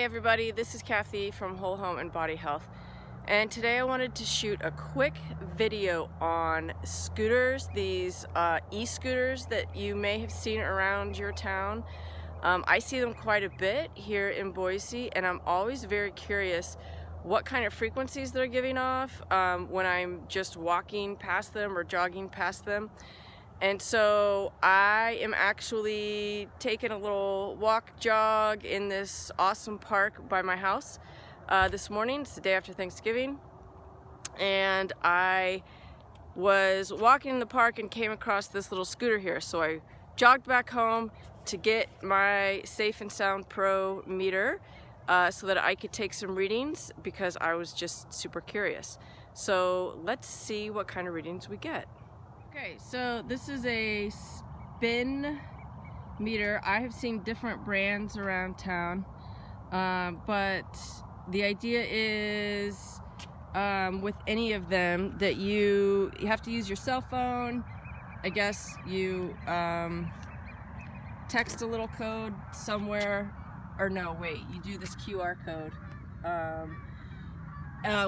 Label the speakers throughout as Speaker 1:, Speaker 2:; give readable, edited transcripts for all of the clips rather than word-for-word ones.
Speaker 1: everybody, this is Cathy from Whole Home and Body Health, and today I wanted to shoot a quick video on scooters, these e-scooters that you may have seen around your town. I see them quite a bit here in Boise, and I'm always very curious what kind of frequencies they're giving off when I'm just walking past them or jogging past them. And so I am actually taking a little walk jog in this awesome park by my house this morning. It's the day after Thanksgiving, and I was walking in the park and came across this little scooter here. So I jogged back home to get my Safe and Sound Pro meter so that I could take some readings because I was just super curious. So let's see what kind of readings we get. Okay, so this is a spin meter. I have seen different brands around town, but the idea is with any of them that you have to use your cell phone. I guess you text a little code somewhere, or no, wait, you do this QR code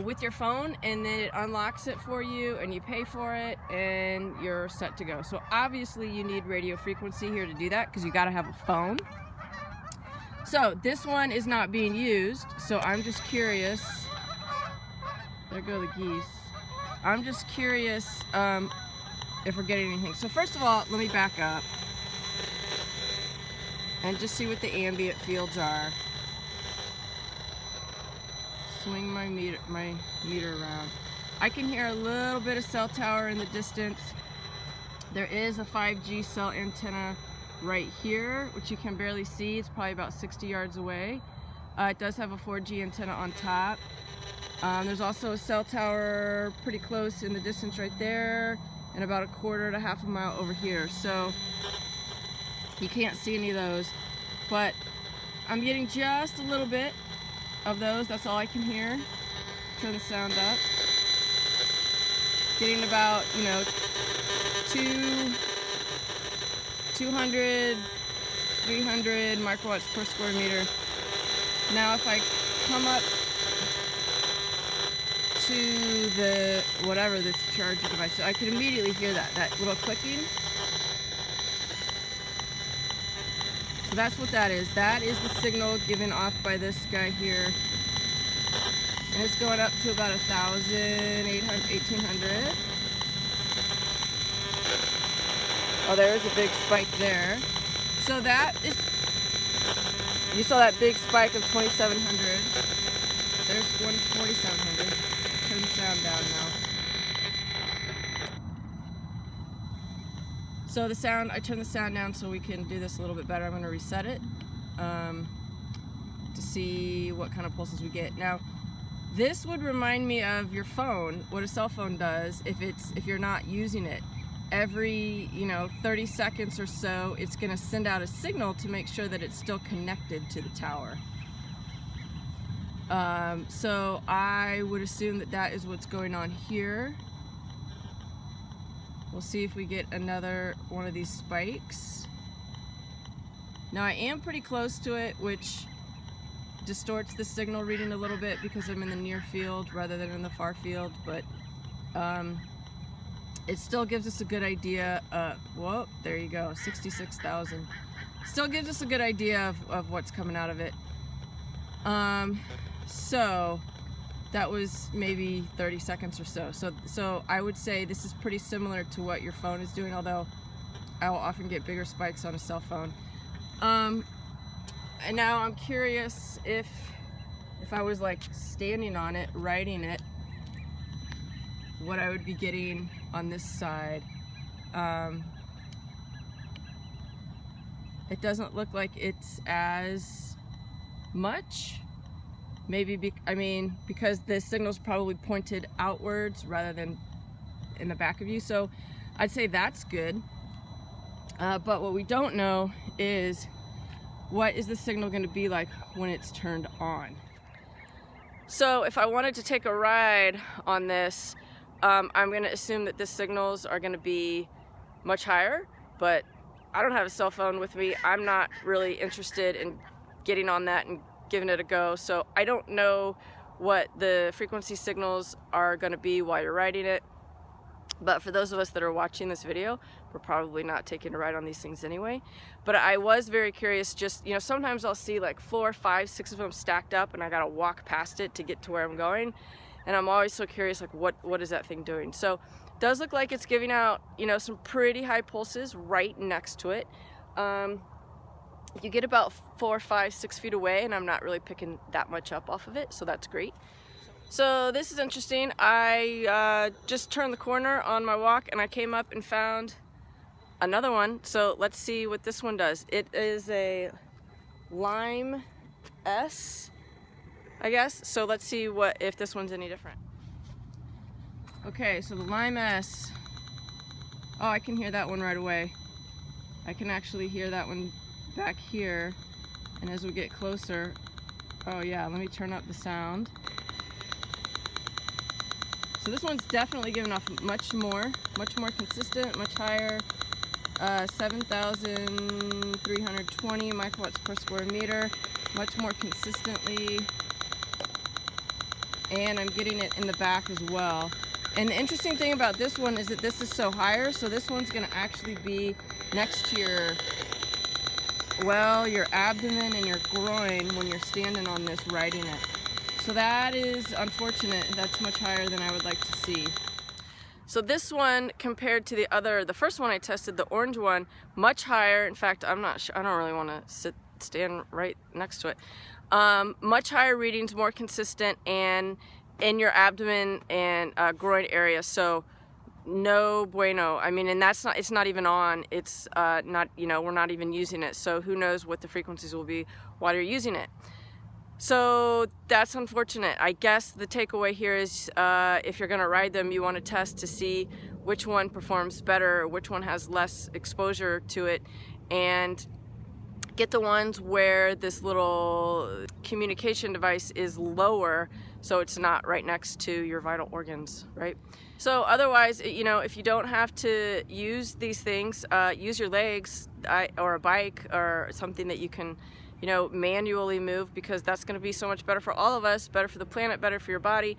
Speaker 1: with your phone, and then it unlocks it for you and you pay for it and you're set to go. So obviously you need radio frequency here to do that because you got to have a phone. So this one is not being used, so I'm just curious. There go the geese. I'm just curious if we're getting anything. So first of all, let me back up and just see what the ambient fields are. Swing my meter around. I can hear a little bit of cell tower in the distance. There is a 5G cell antenna right here, which you can barely see. It's probably about 60 yards away. It does have a 4G antenna on top. There's also a cell tower pretty close in the distance right there, and about a quarter to half a mile over here. So you can't see any of those, but I'm getting just a little bit of those. That's all I can hear. Turn the sound up. Getting about, 200, 300 microwatts per square meter. Now if I come up to the whatever this charging device, so I can immediately hear that little clicking. So that's what that is. That is the signal given off by this guy here. And it's going up to about 1,800, 1,800. Oh, there's a big spike there. So that is, you saw that big spike of 2,700. There's 4,700. Turn the sound down now. So the sound, I turn the sound down so we can do this a little bit better. I'm going to reset it to see what kind of pulses we get. Now, this would remind me of your phone, what a cell phone does if you're not using it. Every 30 seconds or so, it's going to send out a signal to make sure that it's still connected to the tower. So I would assume that that is what's going on here. We'll see if we get another one of these spikes. Now I am pretty close to it, which distorts the signal reading a little bit because I'm in the near field rather than in the far field, but it still gives us a good idea. Whoa, there you go, 66,000. Still gives us a good idea of what's coming out of it. So that was maybe 30 seconds or so. So I would say this is pretty similar to what your phone is doing, although I will often get bigger spikes on a cell phone. And now I'm curious if I was like standing on it, riding it, what I would be getting on this side. It doesn't look like it's as much. Maybe, because the signal's probably pointed outwards rather than in the back of you. So I'd say that's good. But what we don't know is what is the signal going to be like when it's turned on. So if I wanted to take a ride on this, I'm going to assume that the signals are going to be much higher, but I don't have a cell phone with me. I'm not really interested in getting on that and giving it a go. So I don't know what the frequency signals are going to be while you're riding it. But for those of us that are watching this video, we're probably not taking a ride on these things anyway. But I was very curious, just, you know, sometimes I'll see like 4, 5, 6 of them stacked up and I gotta walk past it to get to where I'm going. And I'm always so curious, like what is that thing doing? So it does look like it's giving out, you know, some pretty high pulses right next to it. You get about 4, 5, 6 feet away and I'm not really picking that much up off of it, so that's great. So this is interesting. I just turned the corner on my walk and I came up and found another one. So let's see what this one does. It is a Lime S, I guess. So let's see if this one's any different. Okay, so the Lime S. Oh, I can hear that one right away. I can actually hear that one back here. And as we get closer, oh yeah, let me turn up the sound. So this one's definitely giving off much more consistent, much higher, 7,320 microwatts per square meter, much more consistently, and I'm getting it in the back as well. And the interesting thing about this one is that this is so higher, so this one's going to actually be next to your abdomen and your groin when you're standing on this riding it. So that is unfortunate. That's much higher than I would like to see. So this one compared to the first one I tested, the orange one, much higher. In fact, I'm not sure, I don't really want to stand right next to it. Much higher readings, more consistent, and in your abdomen and groin area. So no bueno. I mean, and it's not even on. It's not, you know, we're not even using it. So who knows what the frequencies will be while you're using it. So that's unfortunate. I guess the takeaway here is if you're going to ride them, you want to test to see which one performs better, which one has less exposure to it, and get the ones where this little communication device is lower, so it's not right next to your vital organs, right? So otherwise, you know, if you don't have to use these things, use your legs or a bike or something that you can, you know, manually move, because that's going to be so much better for all of us, better for the planet, better for your body,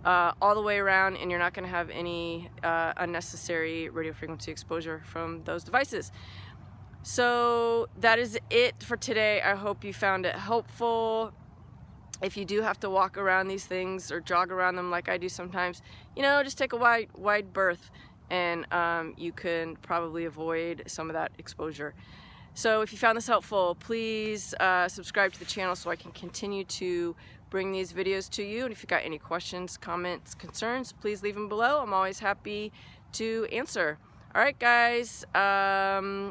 Speaker 1: all the way around, and you're not going to have any unnecessary radio frequency exposure from those devices. So that is it for today. I hope you found it helpful. If you do have to walk around these things or jog around them like I do sometimes, you know, just take a wide berth, and you can probably avoid some of that exposure. So if you found this helpful, please subscribe to the channel so I can continue to bring these videos to you. And if you've got any questions, comments, concerns, please leave them below. I'm always happy to answer. All right, guys,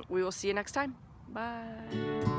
Speaker 1: we will see you next time. Bye.